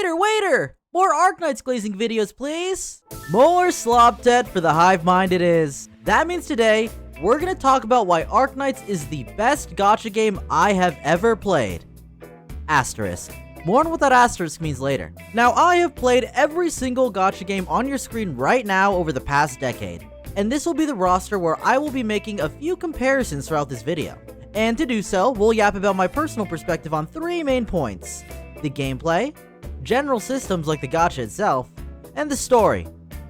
Waiter! More Arknights glazing videos, please! More slop-tet for the hive-mind it is. That means today, we're gonna talk about why Arknights is the best gacha game I have ever played. Asterisk. More on what that asterisk means later. Now, I have played every single gacha game on your screen right now over the past decade, and this will be the roster where I will be making a few comparisons throughout this video. And to do so, we'll yap about my personal perspective on 3 main points: the gameplay, general systems like the gacha itself, and the story.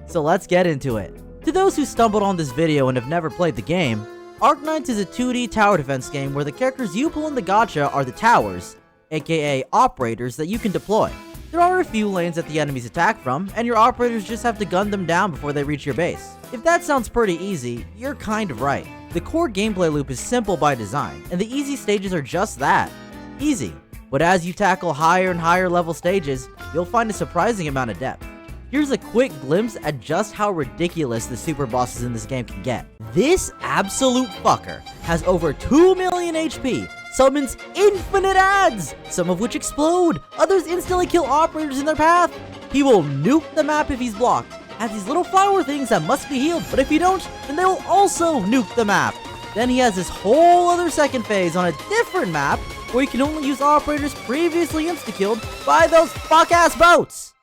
So let's get into it. To those who stumbled on this video and have never played the game, Arknights is a 2D tower defense game where the characters you pull in the gacha are the towers, aka operators that you can deploy. There are a few lanes that the enemies attack from, and your operators just have to gun them down before they reach your base. If that sounds pretty easy, you're kind of right. The core gameplay loop is simple by design, and the easy stages are just that, easy. But as you tackle higher and higher level stages, you'll find a surprising amount of depth. Here's a quick glimpse at just how ridiculous the super bosses in this game can get. This absolute fucker has over 2 million HP, summons infinite adds, some of which explode, others instantly kill operators in their path. He will nuke the map if he's blocked, has these little flower things that must be healed, but if you don't, then they will also nuke the map. Then he has this whole other second phase on a different map, where you can only use operators previously insta-killed by those fuck-ass boats.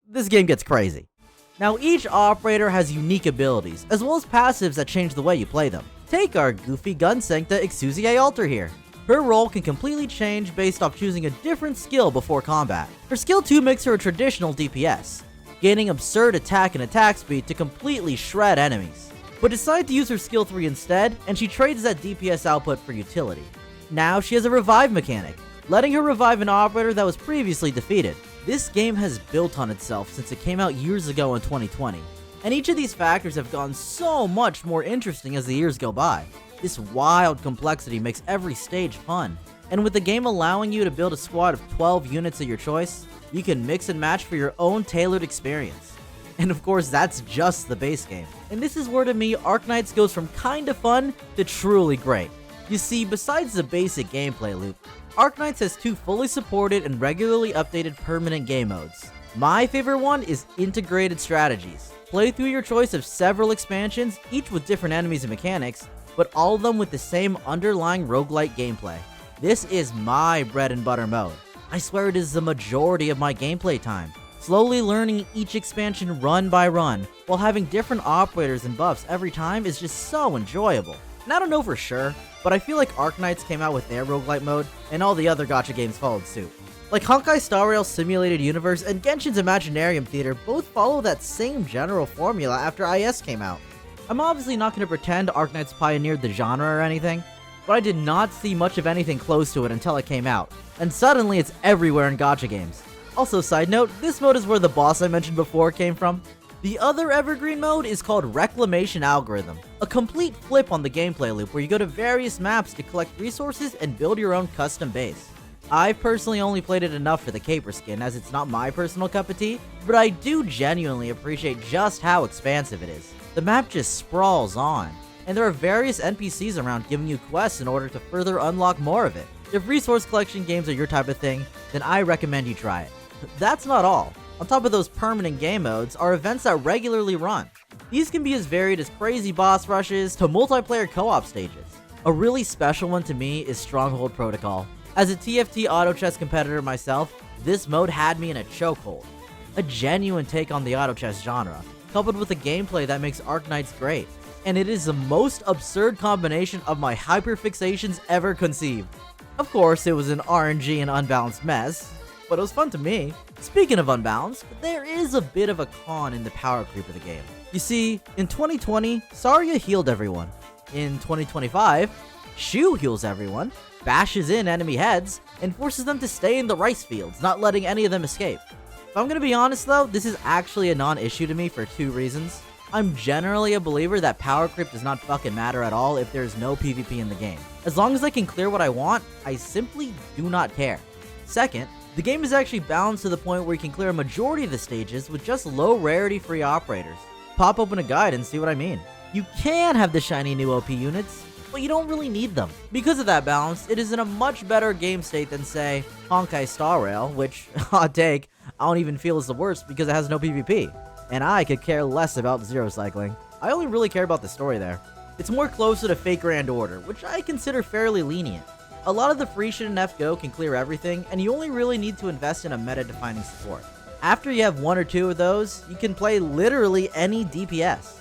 This game gets crazy. Now, each operator has unique abilities, as well as passives that change the way you play them. Take our goofy Gunsancta Exusiae Alter here. Her role can completely change based off choosing a different skill before combat. Her skill 2 makes her a traditional DPS, gaining absurd attack and attack speed to completely shred enemies. But decide to use her skill 3 instead, and she trades that DPS output for utility. Now she has a revive mechanic, letting her revive an operator that was previously defeated. This game has built on itself since it came out years ago in 2020, and each of these factors have gotten so much more interesting as the years go by. This wild complexity makes every stage fun, and with the game allowing you to build a squad of 12 units of your choice, you can mix and match for your own tailored experience. And of course, that's just the base game. And this is where to me, Arknights goes from kinda fun to truly great. You see, besides the basic gameplay loop, Arknights has 2 fully supported and regularly updated permanent game modes. My favorite one is Integrated Strategies. Play through your choice of several expansions, each with different enemies and mechanics, but all of them with the same underlying roguelike gameplay. This is my bread and butter mode. I swear it is the majority of my gameplay time, slowly learning each expansion run by run, while having different operators and buffs every time is just so enjoyable. And I don't know for sure, but I feel like Arknights came out with their roguelite mode, and all the other gacha games followed suit. Like Honkai Star Rail Simulated Universe and Genshin's Imaginarium Theater both follow that same general formula after IS came out. I'm obviously not going to pretend Arknights pioneered the genre or anything, but I did not see much of anything close to it until it came out, and suddenly it's everywhere in gacha games. Also, side note, this mode is where the boss I mentioned before came from. The other evergreen mode is called Reclamation Algorithm, a complete flip on the gameplay loop where you go to various maps to collect resources and build your own custom base. I personally only played it enough for the caper skin as it's not my personal cup of tea, but I do genuinely appreciate just how expansive it is. The map just sprawls on, and there are various NPCs around giving you quests in order to further unlock more of it. If resource collection games are your type of thing, then I recommend you try it. That's not all. On top of those permanent game modes are events that regularly run. These can be as varied as crazy boss rushes to multiplayer co-op stages. A really special one to me is Stronghold Protocol. As a TFT auto chess competitor myself, this mode had me in a chokehold. A genuine take on the auto chess genre, coupled with a gameplay that makes Arknights great. And it is the most absurd combination of my hyperfixations ever conceived. Of course, it was an RNG and unbalanced mess, but it was fun to me. Speaking of unbalanced, there is a bit of a con in the power creep of the game. You see, in 2020, Saria healed everyone. In 2025, Shu heals everyone, bashes in enemy heads, and forces them to stay in the rice fields, not letting any of them escape. If I'm gonna be honest though, this is actually a non-issue to me for 2 reasons. I'm generally a believer that power creep does not fucking matter at all if there's no PvP in the game. As long as I can clear what I want, I simply do not care. Second, the game is actually balanced to the point where you can clear a majority of the stages with just low rarity free operators. Pop open a guide and see what I mean. You can have the shiny new OP units, but you don't really need them. Because of that balance, it is in a much better game state than, say, Honkai Star Rail, which, hot take, I don't even feel is the worst because it has no PvP. And I could care less about zero cycling. I only really care about the story there. It's more closer to Fate Grand Order, which I consider fairly lenient. A lot of the free shit in FGO can clear everything, and you only really need to invest in a meta-defining support. After you have one or two of those, you can play literally any DPS.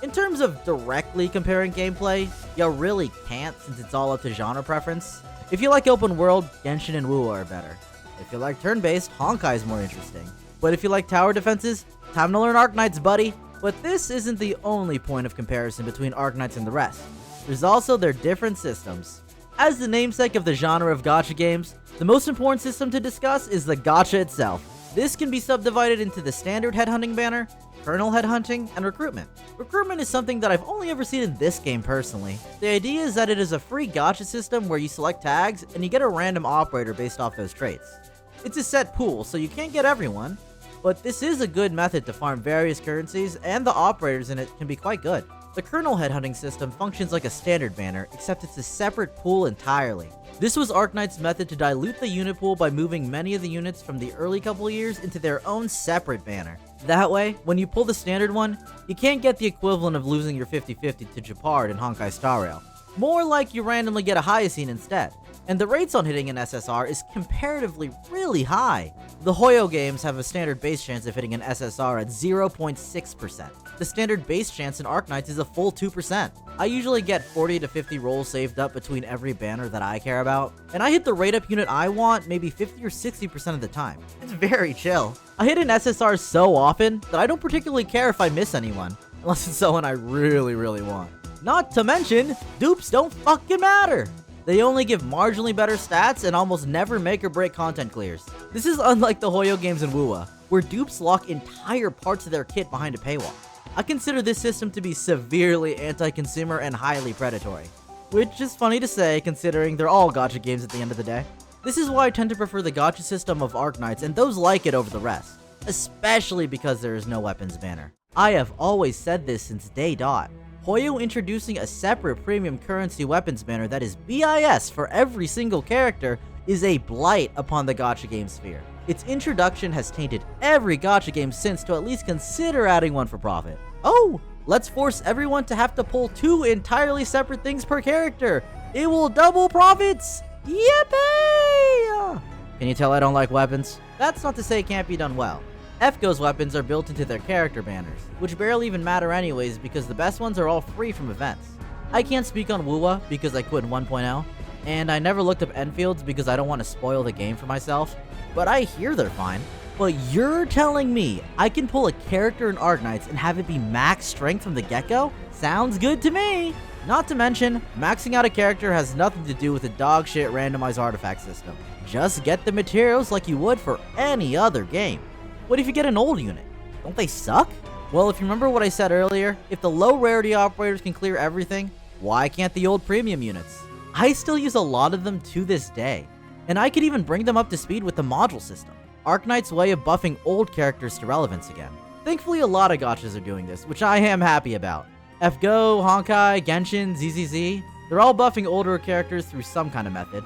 In terms of directly comparing gameplay, you really can't since it's all up to genre preference. If you like open world, Genshin and WoW are better. If you like turn-based, Honkai is more interesting. But if you like tower defenses, time to learn Arknights, buddy! But this isn't the only point of comparison between Arknights and the rest. There's also their different systems. As the namesake of the genre of gacha games, the most important system to discuss is the gacha itself. This can be subdivided into the standard headhunting banner, kernel headhunting, and recruitment. Recruitment is something that I've only ever seen in this game personally. The idea is that it is a free gacha system where you select tags and you get a random operator based off those traits. It's a set pool, so you can't get everyone, but this is a good method to farm various currencies, and the operators in it can be quite good. The kernel headhunting system functions like a standard banner, except it's a separate pool entirely. This was Arknights' method to dilute the unit pool by moving many of the units from the early couple of years into their own separate banner. That way, when you pull the standard one, you can't get the equivalent of losing your 50-50 to Japard in Honkai Star Rail. More like you randomly get a Hyacine instead. And the rates on hitting an SSR is comparatively really high. The Hoyo games have a standard base chance of hitting an SSR at 0.6%. The standard base chance in Arknights is a full 2%. I usually get 40 to 50 rolls saved up between every banner that I care about, and I hit the rate up unit I want maybe 50 or 60% of the time. It's very chill. I hit an SSR so often that I don't particularly care if I miss anyone, unless it's someone I really want. Not to mention, dupes don't fucking matter! They only give marginally better stats and almost never make or break content clears. This is unlike the Hoyo games in WoA, where dupes lock entire parts of their kit behind a paywall. I consider this system to be severely anti-consumer and highly predatory, which is funny to say considering they're all gacha games at the end of the day. This is why I tend to prefer the gacha system of Arknights and those like it over the rest, especially because there is no weapons banner. I have always said this since day dot. Hoyo introducing a separate premium currency weapons banner that is BIS for every single character is a blight upon the gacha game sphere. Its introduction has tainted every gacha game since to at least consider adding one for profit. Oh, let's force everyone to have to pull 2 entirely separate things per character. It will double profits! Yippee! Can you tell I don't like weapons? That's not to say it can't be done well. FGO's weapons are built into their character banners, which barely even matter anyways because the best ones are all free from events. I can't speak on WoA because I quit in 1.0, and I never looked up Enfields because I don't want to spoil the game for myself, but I hear they're fine. But you're telling me I can pull a character in Arknights and have it be max strength from the get-go? Sounds good to me! Not to mention, maxing out a character has nothing to do with a dogshit randomized artifact system. Just get the materials like you would for any other game. What if you get an old unit? Don't they suck? Well, if you remember what I said earlier, if the low rarity operators can clear everything, why can't the old premium units? I still use a lot of them to this day, and I could even bring them up to speed with the module system. Arknights' way of buffing old characters to relevance again. Thankfully, a lot of gachas are doing this, which I am happy about. FGO, Honkai, Genshin, ZZZ, they're all buffing older characters through some kind of method.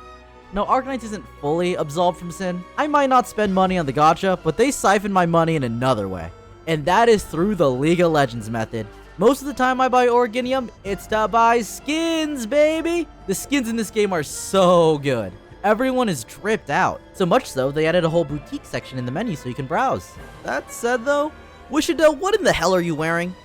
No, Arknights isn't fully absolved from sin. I might not spend money on the gacha, but they siphon my money in another way. And that is through the League of Legends method. Most of the time I buy Originium, it's to buy skins, baby! The skins in this game are so good. Everyone is dripped out. So much so, they added a whole boutique section in the menu so you can browse. That said though, Wishido, what in the hell are you wearing?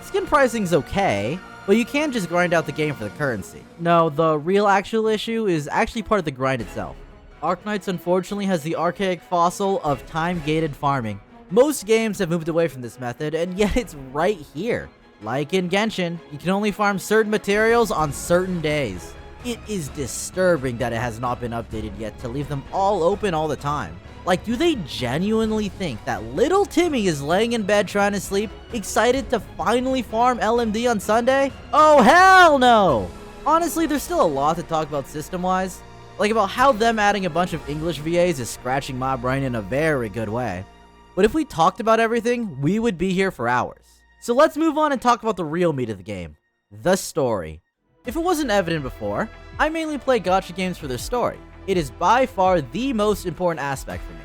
Skin pricing's okay, but you can't just grind out the game for the currency. No, the real actual issue is actually part of the grind itself. Arknights unfortunately has the archaic fossil of time-gated farming. Most games have moved away from this method, and yet it's right here. Like in Genshin, you can only farm certain materials on certain days. It is disturbing that it has not been updated yet to leave them all open all the time. Like, do they genuinely think that little Timmy is laying in bed trying to sleep, excited to finally farm LMD on Sunday? Oh, hell no! Honestly, there's still a lot to talk about system-wise. Like about how them adding a bunch of English VAs is scratching my brain in a very good way. But if we talked about everything, we would be here for hours. So let's move on and talk about the real meat of the game. The story. If it wasn't evident before, I mainly play gacha games for their story. It is by far the most important aspect for me.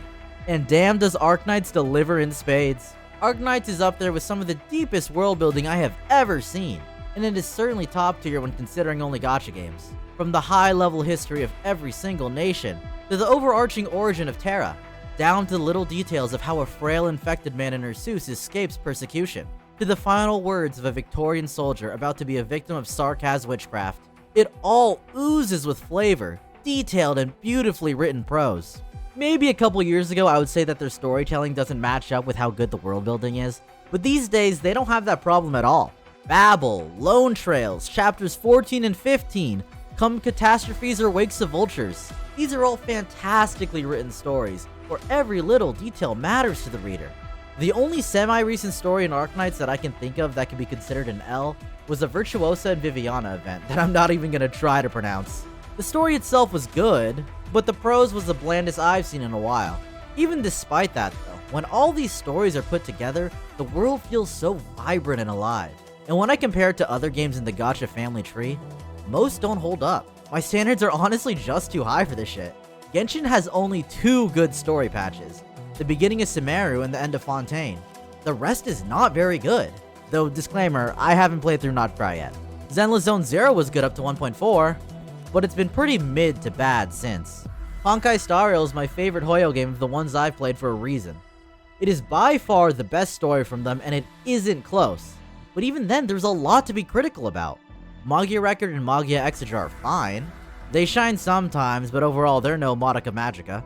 And damn does Arknights deliver in spades. Arknights is up there with some of the deepest world building I have ever seen, and it is certainly top tier when considering only gacha games. From the high level history of every single nation, to the overarching origin of Terra, down to the little details of how a frail infected man in Ursus escapes persecution, to the final words of a Victorian soldier about to be a victim of Sarkaz witchcraft. It all oozes with flavor, detailed and beautifully written prose. Maybe a couple years ago I would say that their storytelling doesn't match up with how good the world building is, but these days they don't have that problem at all. Babel, Lone Trails, chapters 14 and 15, Come Catastrophes or Wakes of Vultures. These are all fantastically written stories, where every little detail matters to the reader. The only semi-recent story in Arknights that I can think of that could be considered an L was a Virtuosa and Viviana event that I'm not even gonna try to pronounce. The story itself was good, but the prose was the blandest I've seen in a while. Even despite that though, when all these stories are put together, the world feels so vibrant and alive. And when I compare it to other games in the Gacha family tree, most don't hold up. My standards are honestly just too high for this shit. Genshin has only 2 good story patches, the beginning of Sumeru and the end of Fontaine. The rest is not very good. Though, disclaimer, I haven't played through Not Cry yet. Zenless Zone Zero was good up to 1.4, but it's been pretty mid to bad since. Honkai Star Rail is my favorite Hoyo game of the ones I've played for a reason. It is by far the best story from them, and it isn't close. But even then, there's a lot to be critical about. Magia Record and Magia Exeter are fine. They shine sometimes, but overall they're no Madoka Magica.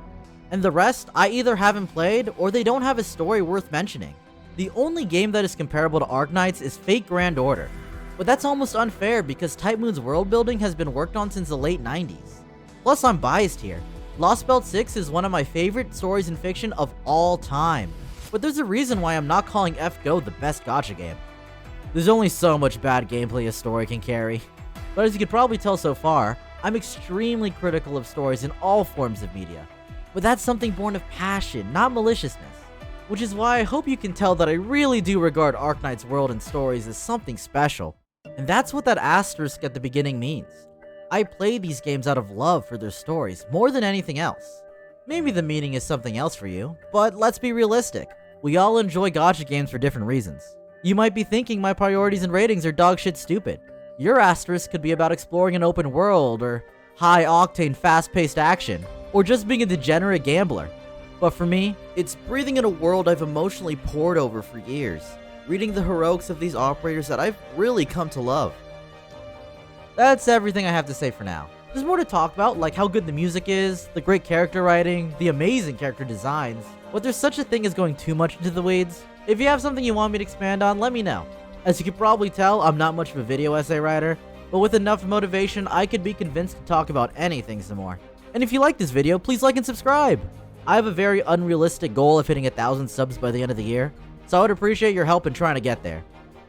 And the rest, I either haven't played, or they don't have a story worth mentioning. The only game that is comparable to Arknights is Fate Grand Order. But that's almost unfair because Type Moon's world building has been worked on since the late 90s. Plus, I'm biased here. Lost Belt 6 is one of my favorite stories in fiction of all time. But there's a reason why I'm not calling F-Go the best gacha game. There's only so much bad gameplay a story can carry. But as you can probably tell so far, I'm extremely critical of stories in all forms of media. But that's something born of passion, not maliciousness. Which is why I hope you can tell that I really do regard Arknights' world and stories as something special. And that's what that asterisk at the beginning means. I play these games out of love for their stories, more than anything else. Maybe the meaning is something else for you, but let's be realistic. We all enjoy gacha games for different reasons. You might be thinking my priorities and ratings are dogshit stupid. Your asterisk could be about exploring an open world, or high-octane, fast-paced action, or just being a degenerate gambler. But for me, it's breathing in a world I've emotionally pored over for years, reading the heroics of these operators that I've really come to love. That's everything I have to say for now. There's more to talk about, like how good the music is, the great character writing, the amazing character designs, but there's such a thing as going too much into the weeds. If you have something you want me to expand on, let me know. As you can probably tell, I'm not much of a video essay writer, but with enough motivation, I could be convinced to talk about anything some more. And if you like this video, please like and subscribe! I have a very unrealistic goal of hitting 1,000 subs by the end of the year, so I would appreciate your help in trying to get there.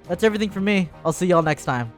That's everything from me. I'll see y'all next time.